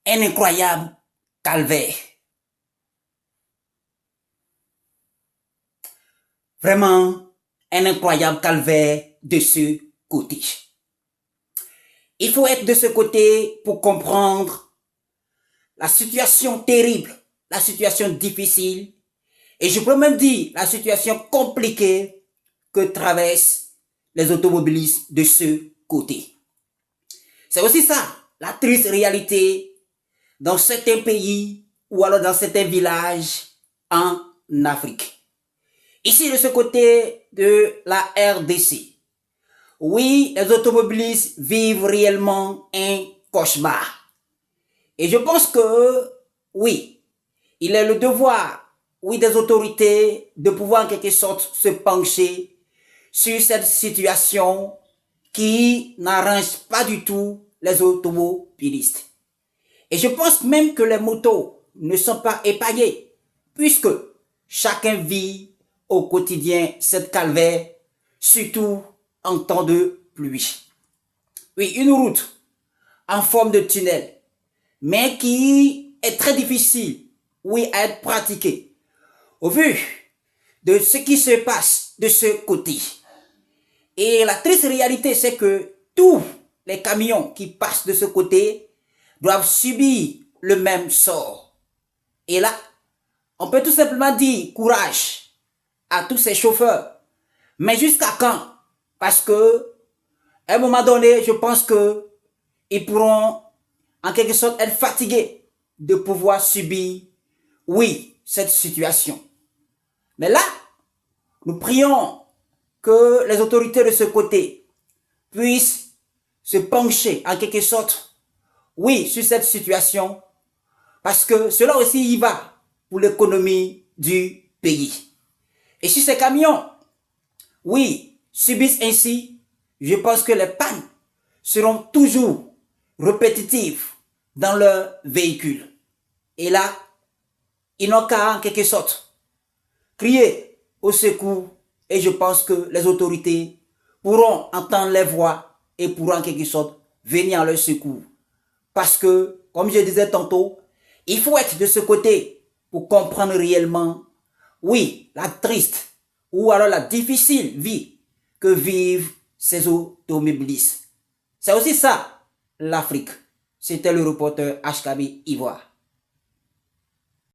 un incroyable calvaire. Vraiment, un incroyable calvaire de ce côté. Il faut être de ce côté pour comprendre la situation terrible, la situation difficile, et je peux même dire la situation compliquée que traversent les automobilistes de ce côté. C'est aussi ça, la triste réalité dans certains pays ou alors dans certains villages en Afrique. Ici, de ce côté de la RDC, oui, les automobilistes vivent réellement un cauchemar. Et je pense que, oui, il est le devoir, oui, des autorités de pouvoir en quelque sorte se pencher sur cette situation qui n'arrange pas du tout les automobilistes. Et je pense même que les motos ne sont pas épargnées, puisque chacun vit au quotidien cette calvaire, surtout en temps de pluie. Oui, une route en forme de tunnel, mais qui est très difficile, oui, à être pratiquée, au vu de ce qui se passe de ce côté. Et la triste réalité, c'est que tous les camions qui passent de ce côté doivent subir le même sort. Et là, on peut tout simplement dire courage à tous ces chauffeurs. Mais jusqu'à quand? Parce que, à un moment donné, je pense que ils pourront, en quelque sorte, être fatigués de pouvoir subir, oui, cette situation. Mais là, nous prions que les autorités de ce côté puissent se pencher, en quelque sorte, oui, sur cette situation, parce que cela aussi y va pour l'économie du pays. Et si ces camions, oui, subissent ainsi, je pense que les pannes seront toujours répétitives dans leur véhicule. Et là, ils n'ont qu'à, en quelque sorte, crier au secours, et je pense que les autorités pourront entendre les voix et pourront en quelque sorte venir à leur secours. Parce que, comme je disais tantôt, il faut être de ce côté pour comprendre réellement, oui, la triste ou alors la difficile vie que vivent ces automobilistes. C'est aussi ça, l'Afrique. C'était le reporter HKB Ivoire.